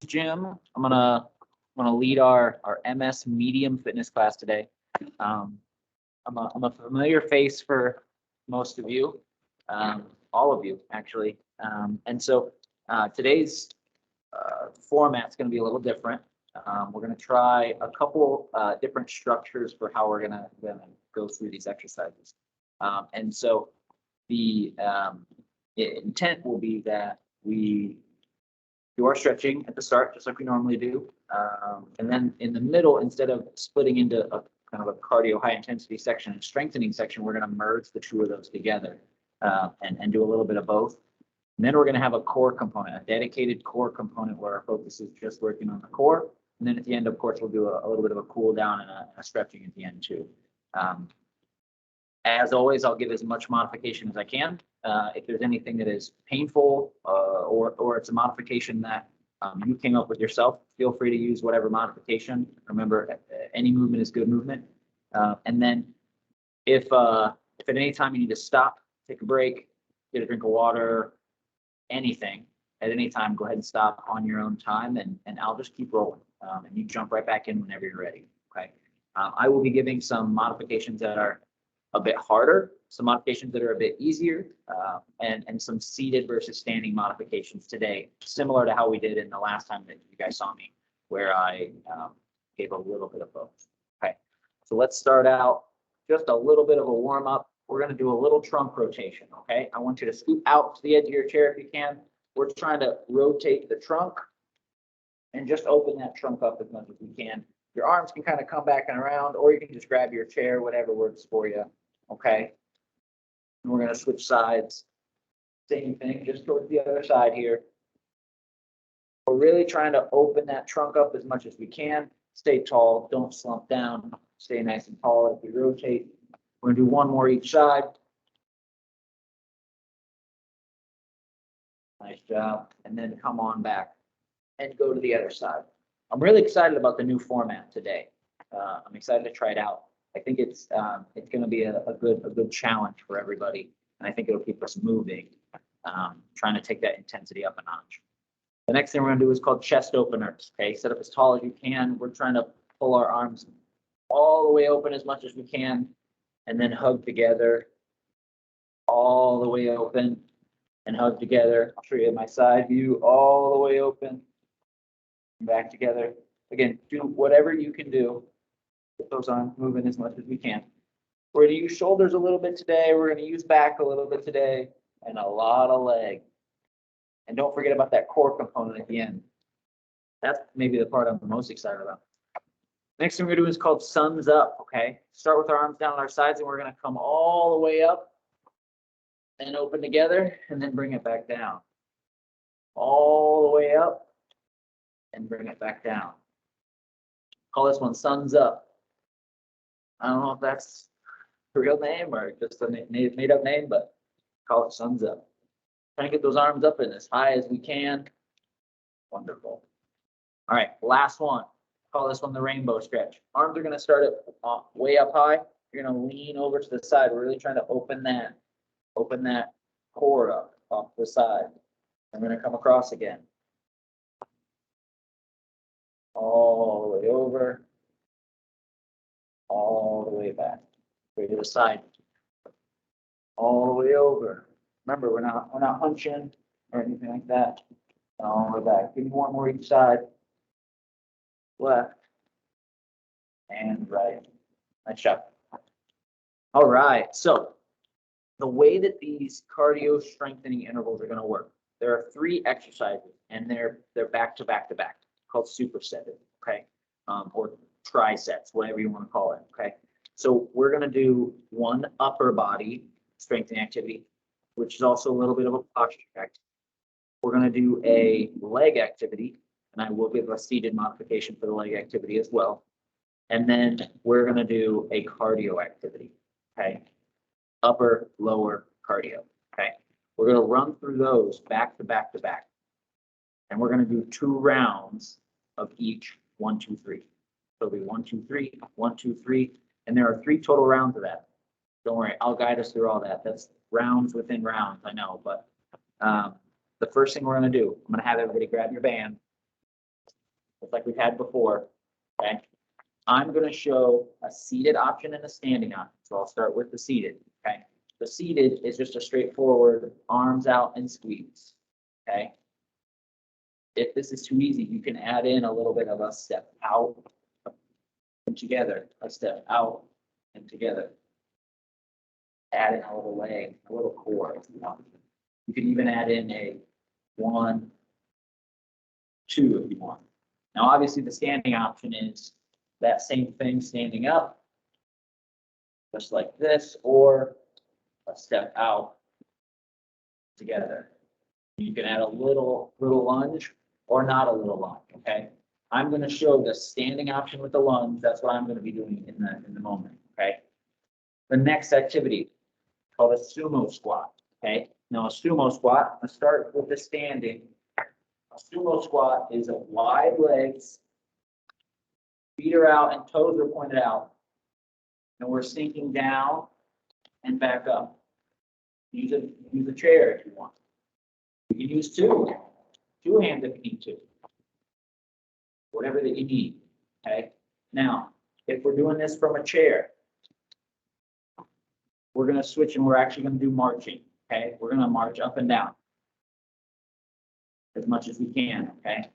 Gym. I'm gonna lead our MS medium fitness class today. I'm a familiar face for most of you, all of you actually. And so today's format's going to be a little different. We're going to try a couple different structures for how we're going to go through these exercises. And so the intent will be that we do our stretching at the start, just like we normally do. And then in the middle, instead of splitting into a kind of a cardio high intensity section and strengthening section, we're going to merge the two of those together and do a little bit of both. And then we're going to have a core component, a dedicated core component where our focus is just working on the core. And then at the end, of course, we'll do a little bit of a cool down and a stretching at the end too. As always, I'll give as much modification as I can. If there's anything that is painful or it's a modification that you came up with yourself, feel free to use whatever modification. Remember, any movement is good movement. And then if at any time you need to stop, take a break, get a drink of water, anything, at any time, go ahead and stop on your own time, and I'll just keep rolling. And you jump right back in whenever you're ready. Okay. I will be giving some modifications that are a bit harder, some modifications that are a bit easier, and some seated versus standing modifications today, similar to how we did in the last time that you guys saw me, where I gave a little bit of both. Okay, so let's start out just a little bit of a warm up. We're going to do a little trunk rotation. Okay, I want you to scoop out to the edge of your chair if you can. We're trying to rotate the trunk and just open that trunk up as much as we can. Your arms can kind of come back and around, or you can just grab your chair, whatever works for you. Okay. And we're going to switch sides. Same thing, just towards the other side here. We're really trying to open that trunk up as much as we can. Stay tall, don't slump down. Stay nice and tall as we rotate. We're going to do one more each side. Nice job. And then come on back and go to the other side. I'm really excited about the new format today. I'm excited to try it out. I think it's going to be a good challenge for everybody, and I think it'll keep us moving, trying to take that intensity up a notch. The next thing we're going to do is called chest openers. Okay, sit up as tall as you can. We're trying to pull our arms all the way open as much as we can, and then hug together, all the way open, and hug together. I'll show you my side view, all the way open, back together. Again, do whatever you can do. Get those arms moving as much as we can. We're going to use shoulders a little bit today. We're going to use back a little bit today, and a lot of leg. And don't forget about that core component at the end. That's maybe the part I'm most excited about. Next thing we're going to do is called suns up. Okay, start with our arms down on our sides, and we're going to come all the way up and open together, and then bring it back down. All the way up and bring it back down. Call this one suns up. I don't know if that's the real name or just a made up name, but call it suns up. Trying to get those arms up and as high as we can. Wonderful. All right, last one. Call this one the rainbow stretch. Arms are going to start way up high. You're going to lean over to the side. We're really trying to open that core up off the side. I'm going to come across again. All the way over. All the way back. Way to the side. All the way over. Remember, we're not hunching or anything like that. All the way back. Give me one more each side. Left and right. Nice job. All right. So the way that these cardio strengthening intervals are going to work, there are 3 exercises, and they're back to back to back, called supersetted. Okay, or trisets, whatever you want to call it. Okay, so we're going to do one upper body strengthening activity, which is also a little bit of a posture activity. We're going to do a leg activity, and I will give a seated modification for the leg activity as well. And then we're going to do a cardio activity. Okay, upper, lower cardio. Okay, we're going to run through those back to back to back, and we're going to do 2 rounds of each 1, 2, 3. So it'll be 1, 2, 3, 1, 2, 3, and there are 3 total rounds of that. Don't worry, I'll guide us through all that. That's rounds within rounds, I know, but the first thing we're going to do, I'm going to have everybody grab your band. just like we've had before, okay? I'm going to show a seated option and a standing option. So I'll start with the seated, okay? The seated is just a straightforward arms out and squeeze, okay? If this is too easy, you can add in a little bit of a step out and together, a step out and together. Add in a little leg, a little core if you want. You can even add in a 1, 2 if you want. Now, obviously, the standing option is that same thing, standing up, just like this, or a step out together. You can add a little lunge or not a little lunge, okay? I'm going to show the standing option with the lunge. That's what I'm going to be doing in the moment, okay? The next activity called a sumo squat, okay? Now, a sumo squat, let's start with the standing. A sumo squat is a wide legs, feet are out and toes are pointed out, and we're sinking down and back up. Use a chair if you want. You can use two hands if you need to. Whatever that you need, okay? Now, if we're doing this from a chair, we're going to switch and we're actually going to do marching, okay? We're going to march up and down as much as we can, okay?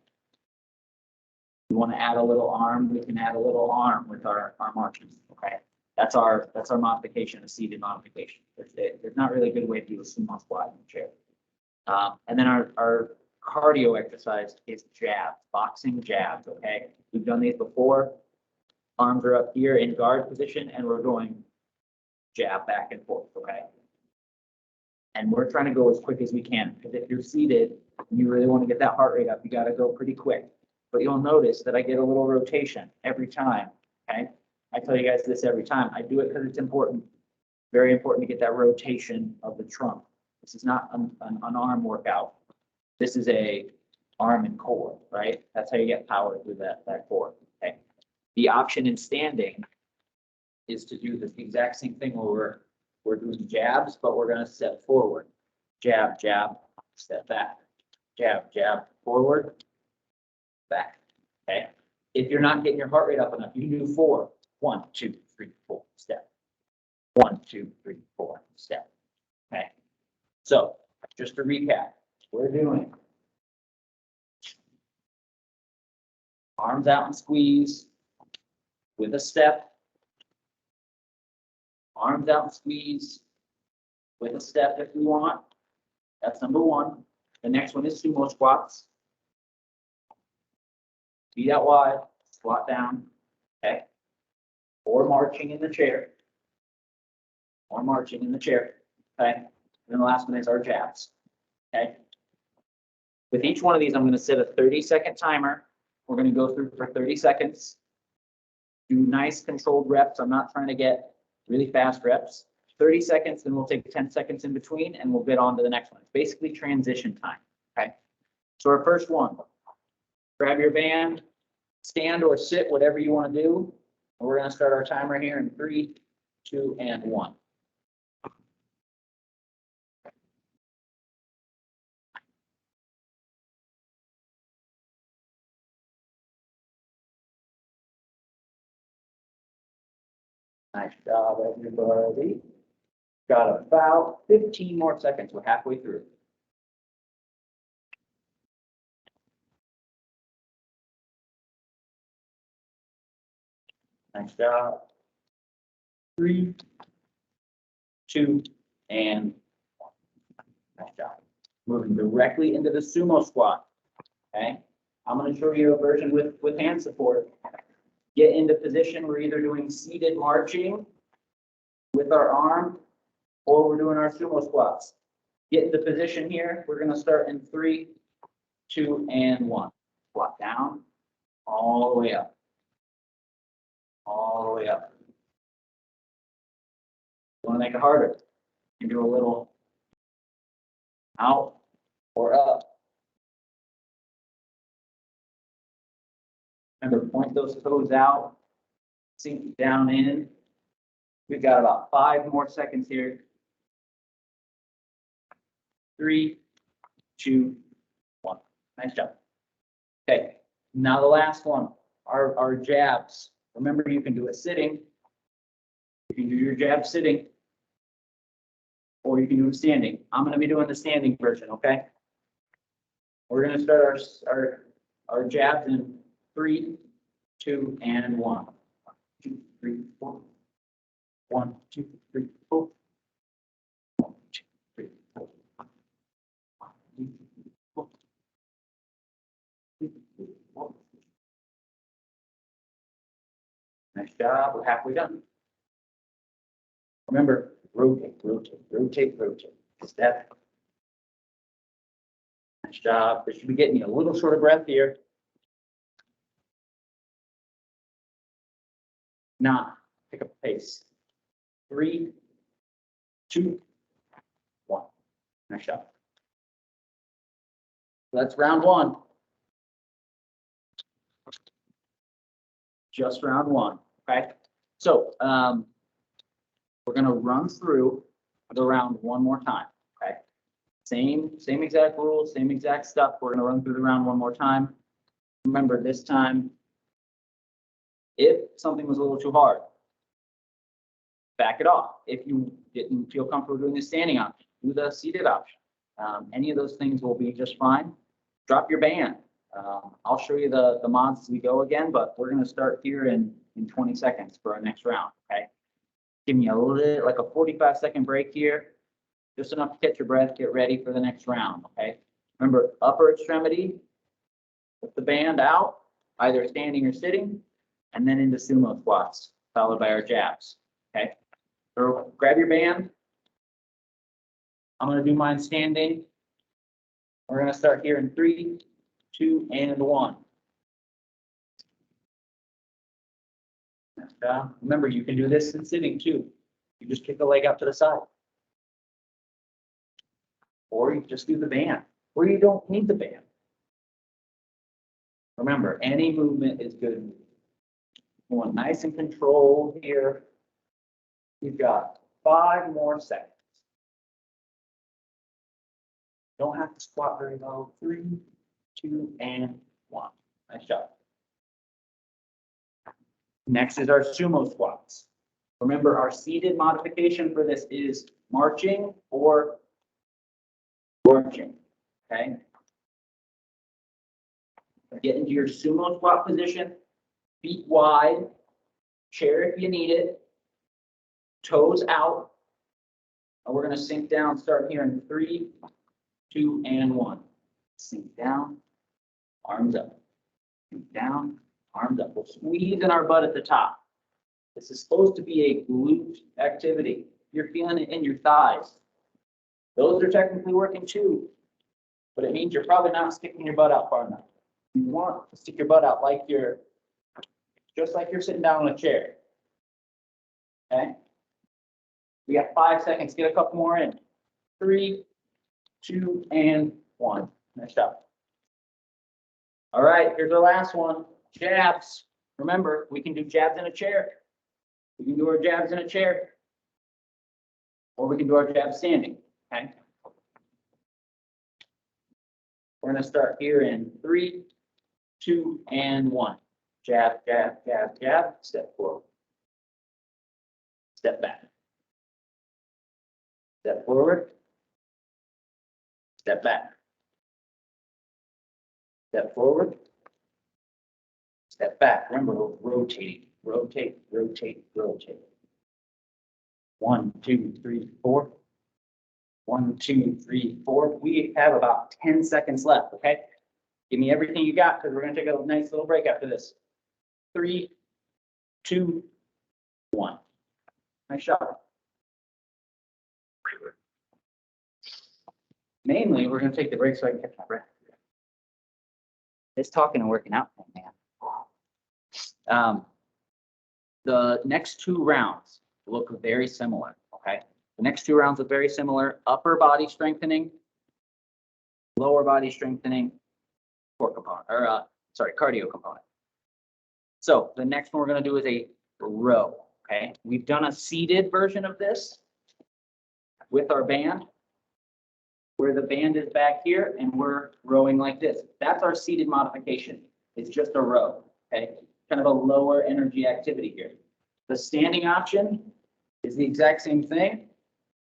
We want to add a little arm, we can add a little arm with our marches, okay? That's our modification, a seated modification. There's not really a good way to do a sumo squat in the chair. And then our cardio exercise is jabs, boxing jabs, okay? We've done these before. Arms are up here in guard position, and we're going jab back and forth, okay? And we're trying to go as quick as we can, because if you're seated and you really want to get that heart rate up, you got to go pretty quick. But you'll notice that I get a little rotation every time, okay? I tell you guys this every time. I do it because it's important, very important to get that rotation of the trunk. This is not an arm workout. This is a arm and core, right? That's how you get power through that core, okay? The option in standing is to do the exact same thing where we're doing jabs, but we're going to step forward. Jab, jab, step back. Jab, jab, forward, back, okay? If you're not getting your heart rate up enough, you can do 4. 1, 2, 3, 4, step. 1, 2, 3, 4, step, okay? So, just to recap, we're doing arms out and squeeze with a step, arms out and squeeze with a step if we want. That's number 1. The next one is sumo squats. Feet out wide, squat down, okay? Or marching in the chair. Or marching in the chair, okay? And then the last one is our jabs, okay? With each one of these, I'm going to set a 30-second timer. We're going to go through for 30 seconds. Do nice controlled reps. I'm not trying to get really fast reps. 30 seconds, then we'll take 10 seconds in between, and we'll get on to the next one. It's basically transition time, okay? So our first one, grab your band, stand or sit, whatever you want to do. And we're going to start our timer here in 3, 2, and 1. Nice job, everybody. Got about 15 more seconds. We're halfway through. Nice job. 3, 2, and 1. Nice job. Moving directly into the sumo squat. Okay. I'm going to show you a version with hand support. Get into position. We're either doing seated marching with our arm, or we're doing our sumo squats. Get into position here. We're going to start in 3, 2, and 1. Squat down, all the way up. All the way up. You want to make it harder? You can do a little out or up. Remember, point those toes out, sink down in. We've got about 5 more seconds here. 3, 2, 1. Nice job. Okay, Now the last one, our jabs. Remember, you can do it sitting. You can do your jab sitting, or you can do it standing. I'm going to be doing the standing version, okay? We're going to start our jabs in 3, 2, and 1. 1, 2, 3, 4. 1, 2, 3, 4. 1, 2, 3, 4. 1, 2, 3, 4. 2, 3, 4. Nice job. We're halfway done. Remember, rotate, rotate, rotate, rotate. Step. Nice job. This should be getting you a little short of breath here. Now, pick up the pace. 3, 2, 1. Nice job. That's round 1. Just round 1. Okay. So we're going to run through the round one more time. Okay. Same exact rules, same exact stuff. We're going to run through the round one more time. Remember, this time, if something was a little too hard, back it off. If you didn't feel comfortable doing the standing option, do the seated option. Any of those things will be just fine. Drop your band. I'll show you the mods as we go again, but we're going to start here in 20 seconds for our next round. Okay. Give me a little, like a 45-second break here, just enough to catch your breath, get ready for the next round. Okay. Remember, upper extremity with the band out, either standing or sitting, and then into sumo squats, followed by our jabs. Okay. So grab your band. I'm going to do mine standing. We're going to start here in 3, 2, and 1. Remember, you can do this in sitting too. You just kick the leg out to the side. Or you just do the band, or you don't need the band. Remember, any movement is good. You want nice and controlled here. You've got 5 more seconds. Don't have to squat very low. 3, 2, and 1. Nice job. Next is our sumo squats. Remember, our seated modification for this is marching or lurching. Okay. Get into your sumo squat position, feet wide, chair if you need it, toes out. And we're going to sink down, start here in 3, 2, and 1. Sink down, arms up. Sink down, arms up. We'll squeeze in our butt at the top. This is supposed to be a glute activity. You're feeling it in your thighs. Those are technically working too, but it means you're probably not sticking your butt out far enough. You want to stick your butt out like just like you're sitting down in a chair. Okay. We got 5 seconds. Get a couple more in. 3, 2, and 1. Nice job. All right, here's our last one. Jabs. Remember, we can do jabs in a chair. We can do our jabs in a chair. Or we can do our jabs standing. Okay. We're going to start here in 3, 2, and 1. Jab, jab, jab, jab. Step forward. Step back. Step forward. Step back. Step forward. Step back. Remember, we're rotating. Rotate, rotate, rotate. 1, 2, 3, 4. 1, 2, 3, 4. We have about 10 seconds left. Okay. Give me everything you got because we're going to take a nice little break after this. 3, 2, 1. Nice shot. Mainly, we're going to take the break so I can catch my breath. This talking and working out thing, man. The next 2 rounds look very similar. Okay. The next 2 rounds look very similar. Upper body strengthening, lower body strengthening, core component, or cardio component. So the next one we're going to do is a row. Okay. We've done a seated version of this with our band, where the band is back here and we're rowing like this. That's our seated modification. is just a row, okay? Kind of a lower energy activity here. The standing option is the exact same thing.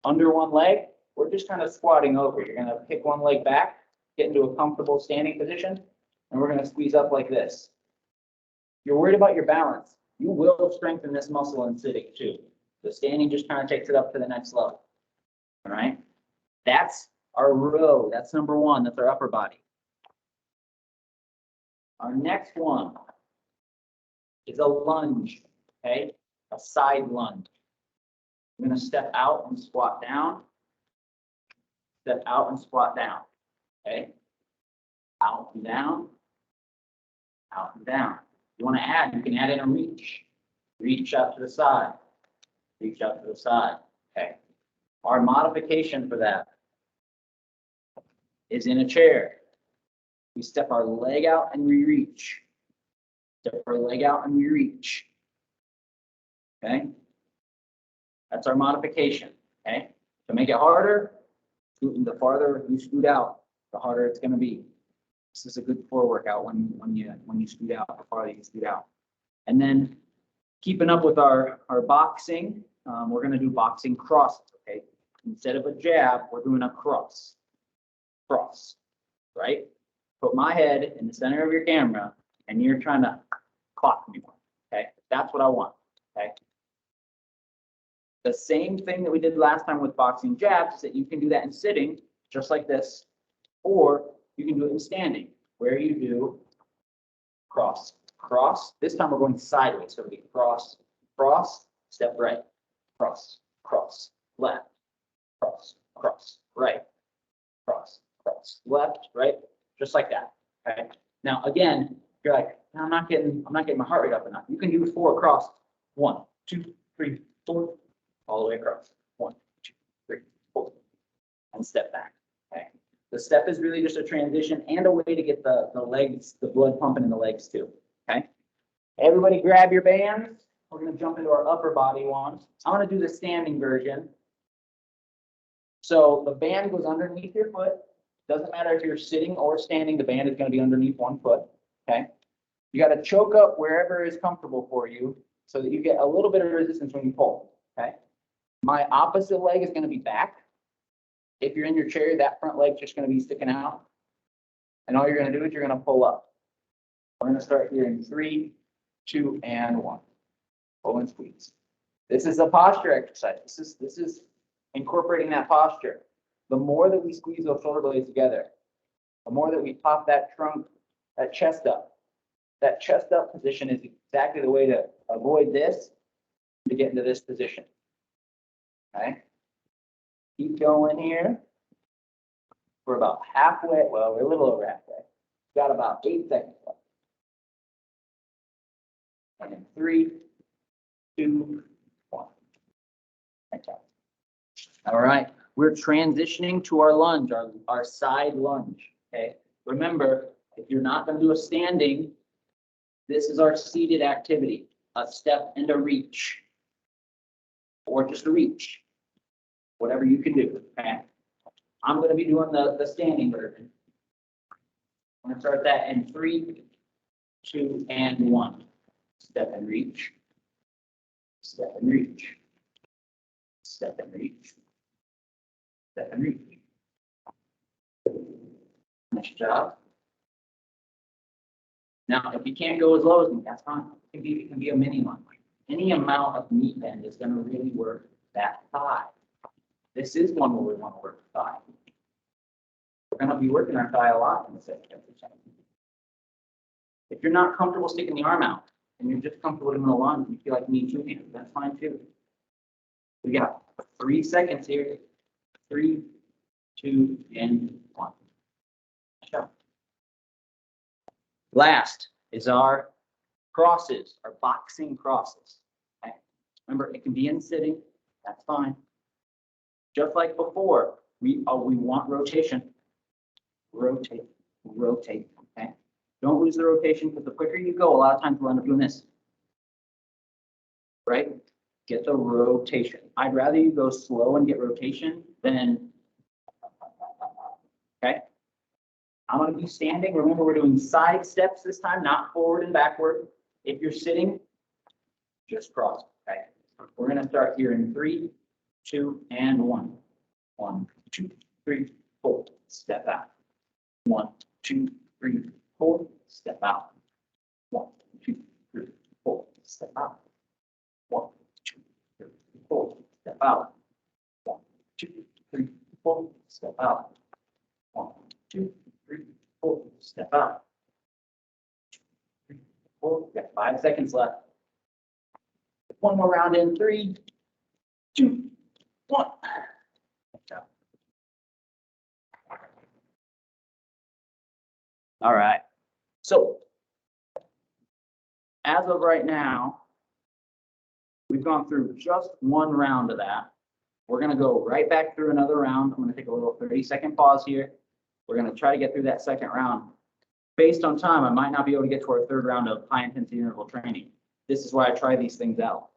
Under one leg, we're just kind of squatting over. You're gonna pick one leg back, get into a comfortable standing position, and we're gonna squeeze up like this. You're worried about your balance. You will strengthen this muscle in sitting too. The standing just kind of takes it up to the next level. All right. That's our row. That's number one. That's our upper body. Our next one is a lunge. Okay. A side lunge. I'm going to step out and squat down. Step out and squat down. Okay. Out and down. Out and down. You want to add, you can add in a reach. Reach out to the side. Reach out to the side. Okay. Our modification for that is in a chair. We step our leg out and we reach. Step our leg out and we reach. Okay. That's our modification. Okay. To make it harder, the farther you scoot out, the harder it's going to be. This is a good core workout when you scoot out, the farther you scoot out. And then keeping up with our boxing, we're going to do boxing crosses. Okay. Instead of a jab, we're doing a cross. Cross. Right? Put my head in the center of your camera and you're trying to clock me one. Okay. That's what I want. Okay. The same thing that we did last time with boxing jabs is that you can do that in sitting, just like this, or you can do it in standing, where you do cross, cross. This time we're going sideways, so it'll be cross, cross, step right, cross, cross, left, cross, cross, right, cross, cross, left, right, just like that. Okay. Now again, you're like, I'm not getting my heart rate up enough. You can do 4 crosses. 1, 2, 3, 4, all the way across. 1, 2, 3, 4, and step back. Okay. The step is really just a transition and a way to get the legs, the blood pumping in the legs too. Okay. Everybody grab your bands. We're going to jump into our upper body one. I want to do the standing version. So the band goes underneath your foot. Doesn't matter if you're sitting or standing, the band is going to be underneath one foot. Okay. You got to choke up wherever is comfortable for you so that you get a little bit of resistance when you pull. Okay. My opposite leg is going to be back. If you're in your chair, that front leg's just going to be sticking out. And all you're going to do is you're going to pull up. We're going to start here in 3, 2, and 1. Pull and squeeze. This is a posture exercise. This is incorporating that posture. The more that we squeeze those shoulder blades together, the more that we pop that trunk, that chest up. That chest up position is exactly the way to avoid this, to get into this position. Okay. Keep going here. We're about halfway. Well, we're a little over halfway. Got about 8 seconds left. And in 3, 2, 1. Okay. All right. We're transitioning to our lunge, our side lunge. Okay. Remember, if you're not going to do a standing, this is our seated activity. A step and a reach. Or just a reach. Whatever you can do. Okay. I'm going to be doing the standing version. I'm going to start that in 3, 2, and 1. Step and reach. Step and reach. Step and reach. Step and reach. Nice job. Now, if you can't go as low as me, that's fine. It can be a mini one. Any amount of knee bend is going to really work that thigh. This is one where we want to work the thigh. We're going to be working our thigh a lot in this exercise. If you're not comfortable sticking the arm out and you're just comfortable in the lunge, you feel like you need 2 hands, that's fine too. We got 3 seconds here. 3, 2, and 1. Go. Last is our crosses, our boxing crosses. Okay. Remember, it can be in sitting. That's fine. Just like before, we want rotation. Rotate, rotate. Okay. Don't lose the rotation because the quicker you go, a lot of times we'll end up doing this. Right? Get the rotation. I'd rather you go slow and get rotation than. Okay. I'm going to be standing. Remember, we're doing side steps this time, not forward and backward. If you're sitting, just cross. Okay. We're going to start here in 3, 2, and 1. 1, 2, 3, 4. Step out. 1, 2, 3, 4. Step out. 1, 2, 3, 4. Step out. 1, 2, 3, 4. Step out. 1, 2, 3, 4. Step out. 1, 2, 3, 4. Step out. 2, 3, 4. We've got 5 seconds left. One more round in 3, 2, 1. All right. So as of right now, we've gone through just one round of that. We're going to go right back through another round. I'm going to take a little 30-second pause here. We're going to try to get through that second round. Based on time, I might not be able to get to our third round of high-intensity interval training. This is why I try these things out.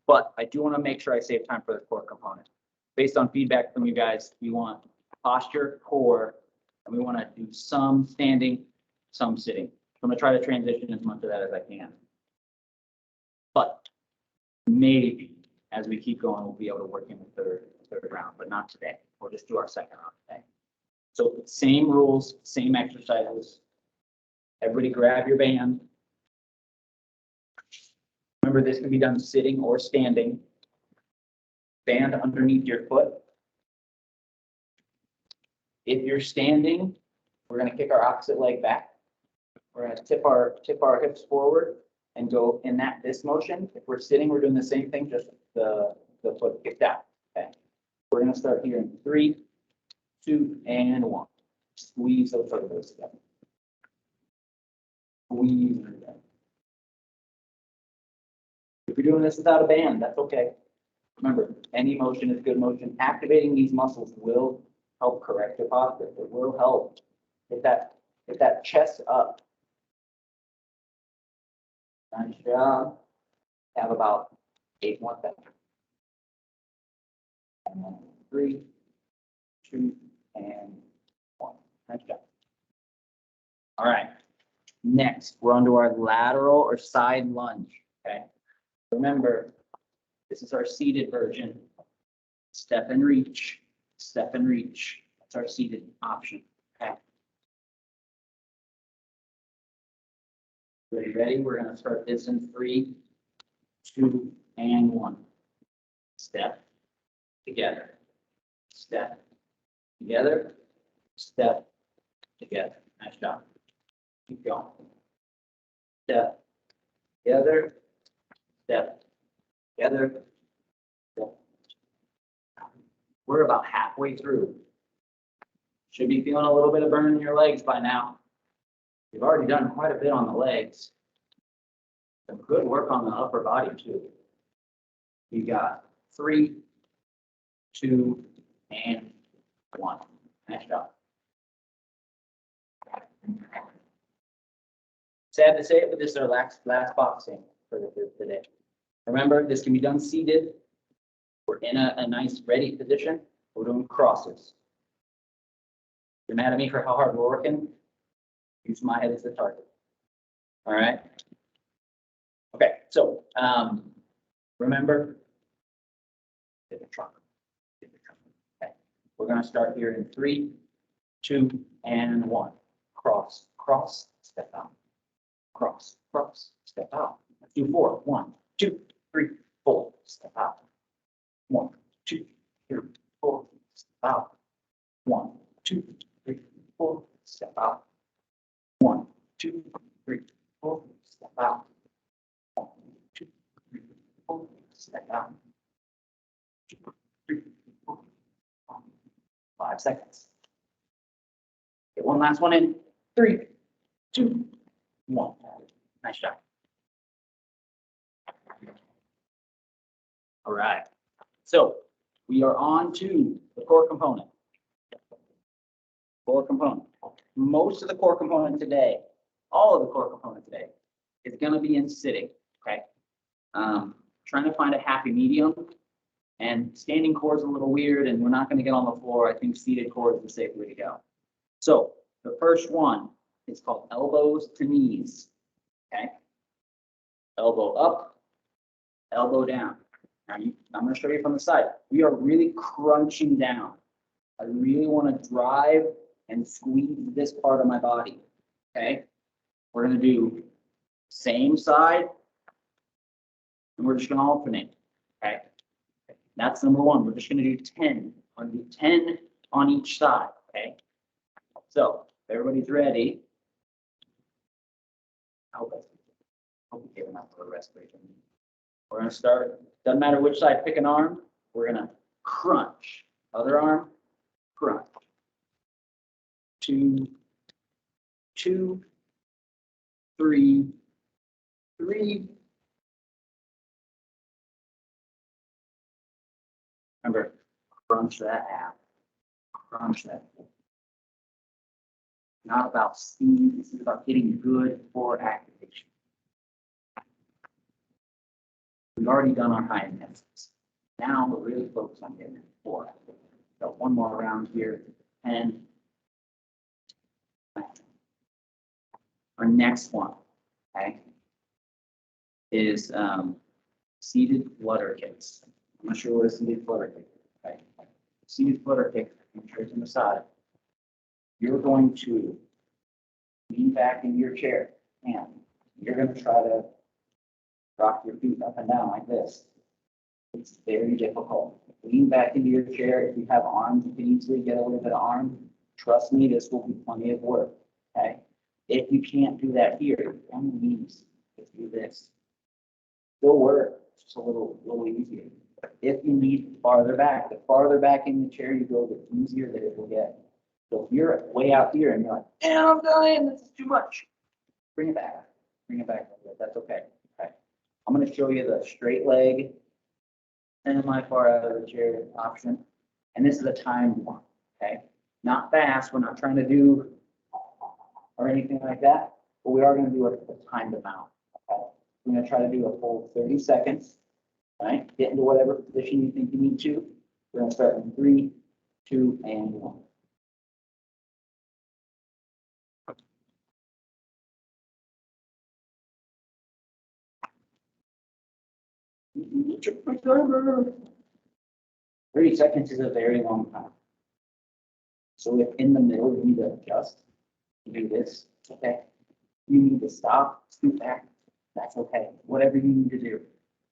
But I do want to make sure I save time for the core component. Based on feedback from you guys, we want posture, core, and we want to do some standing, some sitting. So I'm going to try to transition as much of that as I can. But maybe as we keep going, we'll be able to work in the third round, but not today. We'll just do our second round today. So same rules, same exercises. Everybody grab your band. Remember, this can be done sitting or standing. Band underneath your foot. If you're standing, we're going to kick our opposite leg back. We're going to tip our hips forward and go in this motion. If we're sitting, we're doing the same thing, just the foot kicked out. Okay. We're going to start here in 3, 2, and 1. Squeeze those toes together. Squeeze them together. If you're doing this without a band, that's okay. Remember, any motion is good motion. Activating these muscles will help correct your posture. It will help get that chest up. Nice job. Have about 8 more seconds. And then 3, 2, and 1. Nice job. All right. Next, we're on to our lateral or side lunge. Okay. Remember, this is our seated version. Step and reach. Step and reach. That's our seated option. Okay. Ready? We're going to start this in 3, 2, and 1. Step together. Step together. Step together. Nice job. Keep going. Step together. Step together. Step. We're about halfway through. Should be feeling a little bit of burn in your legs by now. You've already done quite a bit on the legs. Some good work on the upper body too. You got 3, 2, and 1. Nice job. Sad to say it, but this is our last boxing for today. Remember, this can be done seated. We're in a nice ready position. We're doing crosses. You're mad at me for how hard we're working? Use my head as the target. All right. Okay, so remember, hit the trunk. Okay, we're going to start here in 3, 2, and 1. Cross, cross, step out. Cross, cross, step out. Let's do 4. 1, 2, 3, 4. Step out. 1, 2, 3, 4. Step out. 1, 2, 3, 4. Step out. 1, 2, 3, 4. Step out. 1, 2, 3, 4. Step out. 2, 3, 4. 5 seconds. Get one last one in. 3, 2, 1. Nice job. All right. So we are on to the core component. Core component. Most of the core component today, all of the core component today, is going to be in sitting. Okay. Trying to find a happy medium. And standing core is a little weird, and we're not going to get on the floor. I think seated core is the safe way to go. So the first one is called elbows to knees. Okay. Elbow up, elbow down. Now I'm going to show you from the side. We are really crunching down. I really want to drive and squeeze this part of my body. Okay. We're going to do same side, and we're just going to alternate. Okay. That's number one. We're just going to do 10. I'm going to do 10 on each side. Okay. So if everybody's ready. I hope we gave enough for the respiration. We're going to start. Doesn't matter which side. Pick an arm. We're going to crunch. Other arm. Crunch. 2, 2, 3, 3. Remember, crunch that out. Crunch that. Not about speed. This is about getting good core activation. We've already done our high intensities. Now we're really focused on getting core activation. Got one more round here, and our next one, okay, is seated flutter kicks. I'm not sure what a seated flutter kick is. Okay. Seated flutter kick, I'm sure it's on the side. You're going to lean back in your chair, and you're going to try to rock your feet up and down like this. It's very difficult. Lean back into your chair. If you have arms, you can easily get a little bit of arm. Trust me, this will be plenty of work. Okay. If you can't do that here, on the knees, just do this. Still work, just a little easier. If you need farther back, the farther back in the chair you go, the easier that it will get. So if you're way out here and you're like, "Man, I'm dying, this is too much," bring it back. Bring it back a little bit. That's okay. Okay. I'm going to show you the straight leg and my far out of the chair option. And this is a timed one. Okay. Not fast. We're not trying to do or anything like that, but we are going to do a timed amount. Okay. We're going to try to do a full 30 seconds. Right. Get into whatever position you think you need to. We're going to start in 3, 2, and 1. Check my timer. 30 seconds is a very long time. So if in the middle you need to adjust, do this, okay? You need to stop, scoot back, that's okay. Whatever you need to do.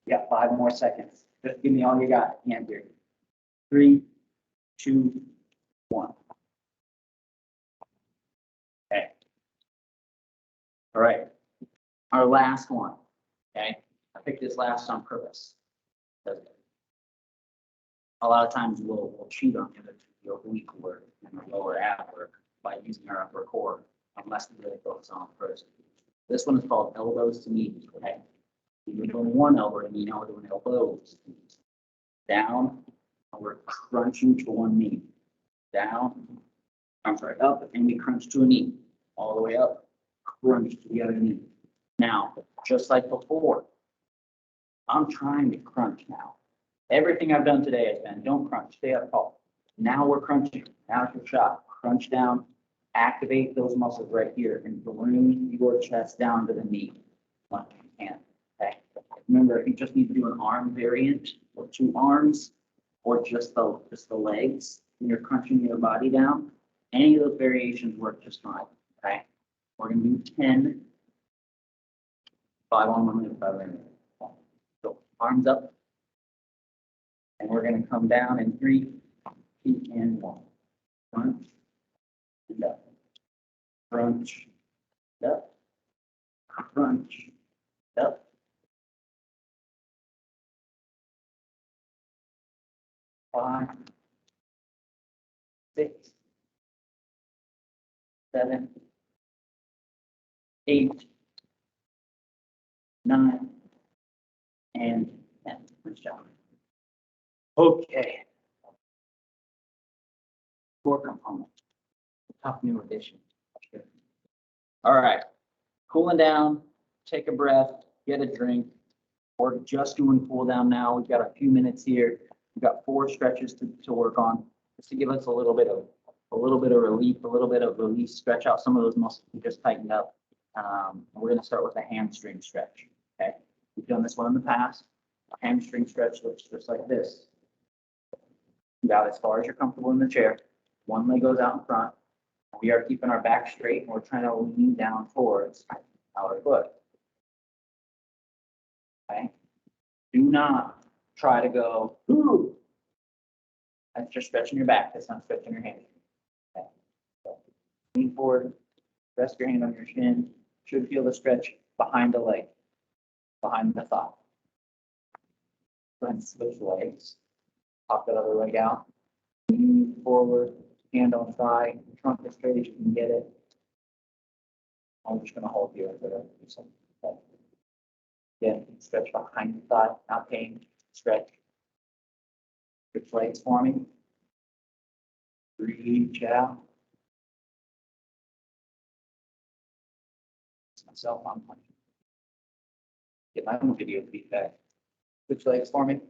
You got 5 more seconds. Just give me all you got. Hand here. 3, 2, 1. Okay. All right. Our last one. Okay. I picked this last on purpose. A lot of times we'll cheat on the oblique work and the lower ab work by using our upper core, unless we really focus on first. This one is called elbows to knees. Okay. We're doing one elbow to knee, now we're doing elbows. Down, we're crunching to one knee. Down, I'm sorry, up, and we crunch to a knee. All the way up, crunch to the other knee. Now, just like before, I'm trying to crunch now. Everything I've done today has been don't crunch, stay up tall. Now we're crunching. Now's your shot. Crunch down, activate those muscles right here, and bring your chest down to the knee. Much you can. Okay. Remember, if you just need to do an arm variant or 2 arms, or just the legs, and you're crunching your body down, any of those variations work just fine. Okay. We're gonna do 10. 5 on 1 minute, 5 on 1 minute. So arms up. And we're going to come down in 3, 2, and 1. Crunch, and up. Crunch, up. Crunch, up. Five, 6, 7, 8, 9, and 10. Good job. Okay. Core component. Top new addition. All right. Cooling down. Take a breath. Get a drink. We're just doing cool down now. We've got a few minutes here. We've got 4 stretches to work on, just to give us a little bit of a little bit of relief, a little bit of release, stretch out some of those muscles we just tightened up. We're going to start with a hamstring stretch. Okay, we've done this one in the past. A hamstring stretch looks just like this. About as far as you're comfortable in the chair. One leg goes out in front. We are keeping our back straight, and we're trying to lean down towards our foot. Okay, do not try to go, ooh. That's just stretching your back. That's not stretching your hamstring. Okay. So lean forward, rest your hand on your shin. Should feel the stretch behind the leg, behind the thigh. Go ahead and switch legs. Pop that other leg out. Lean forward, hand on thigh, trunk as straight as you can get it. I'm just going to hold you over there. Okay. Again, stretch behind the thigh, not pain, stretch. Switch legs for me. Reach out. Myself on point. Get my own video feedback. Switch legs for me.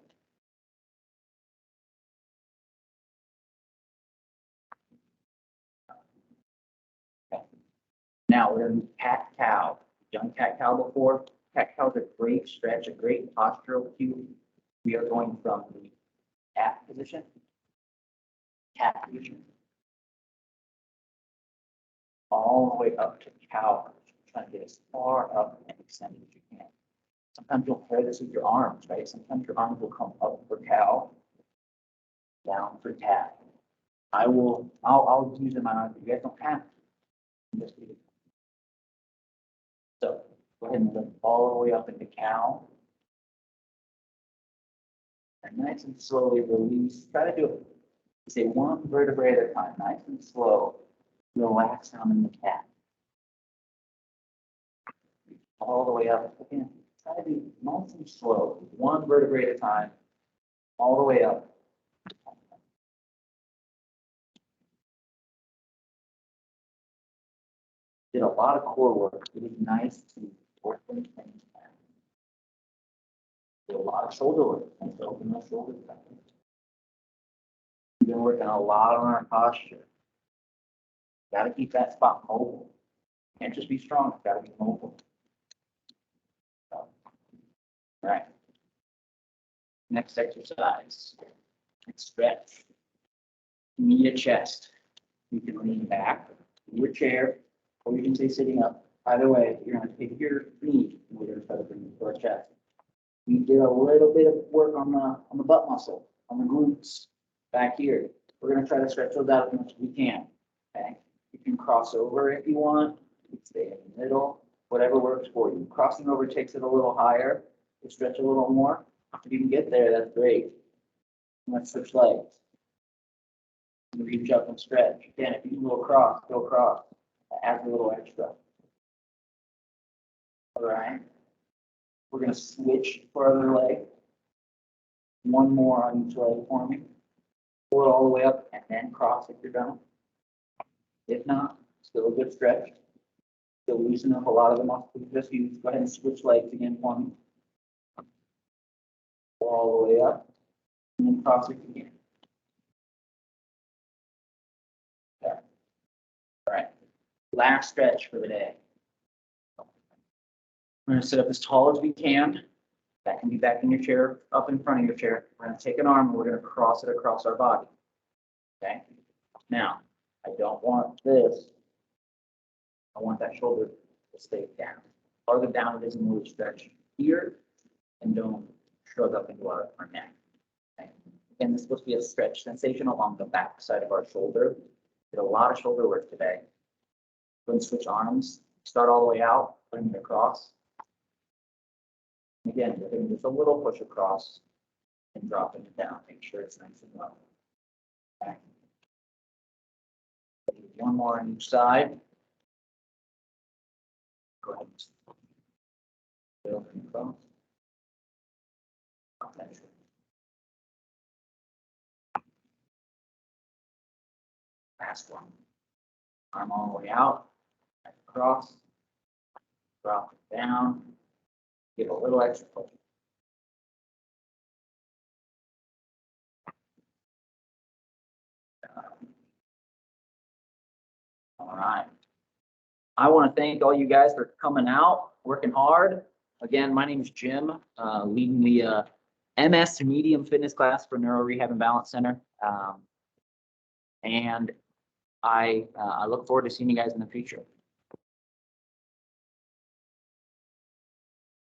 Okay. Now we're going to do cat cow. Done cat cow before. Cat cow is a great stretch, a great postural cue. We are going from the cat position, all the way up to cow. Trying to get as far up and extended as you can. Sometimes you'll pair this with your arms, right? Sometimes your arms will come up for cow, down for cat. I'll use in my arms, but you guys don't have to. Just do it. So go ahead and lift all the way up into cow. And nice and slowly release. Try to do it. Say one vertebrae at a time, nice and slow. Relax down in the cat. All the way up again. Try to be nice and slow, one vertebrae at a time, all the way up. Did a lot of core work. It is nice to work things down. Did a lot of shoulder work. Nice to open those shoulders back. We've been working a lot on our posture. Got to keep that spot mobile. Can't just be strong. Got to be mobile. All right. Next exercise. Stretch. Knee to chest. You can lean back in your chair, or you can stay sitting up. Either way, you're going to take your knee and we're going to try to bring it to our chest. We did a little bit of work on the butt muscle, on the glutes back here. We're going to try to stretch those out as much as we can. Okay. You can cross over if you want. You can stay in the middle. Whatever works for you. Crossing over takes it a little higher. You stretch a little more. If you can get there, that's great. Let's switch legs. Reach up and stretch. Again, if you can go across, go across. Add a little extra. All right. We're going to switch for other leg. One more on each leg for me. Pull it all the way up and then cross if you're done. If not, still a good stretch. Still loosen up a lot of the muscles we just used. Go ahead and switch legs again for me. Pull all the way up and then cross it again. Okay. All right. Last stretch for the day. We're going to sit up as tall as we can. That can be back in your chair, up in front of your chair. We're going to take an arm and we're going to cross it across our body. Okay. Now, I don't want this. I want that shoulder to stay down. Farther down it is, and really stretch here, and don't shrug up into our neck. Okay. Again, this is supposed to be a stretch sensation along the back side of our shoulder. Did a lot of shoulder work today. Go and switch arms. Start all the way out, bring it across. Again, we're doing just a little push across and dropping it down. Make sure it's nice and low. Okay. One more on each side. Go ahead. Build and across. Okay. Last one. Arm all the way out. Across. Drop it down. Give a little extra push. All right. I want to thank all you guys for coming out, working hard. Again, my name is Jim, leading the MS medium fitness class for NeuroRehab and Balance Center. And I look forward to seeing you guys in the future.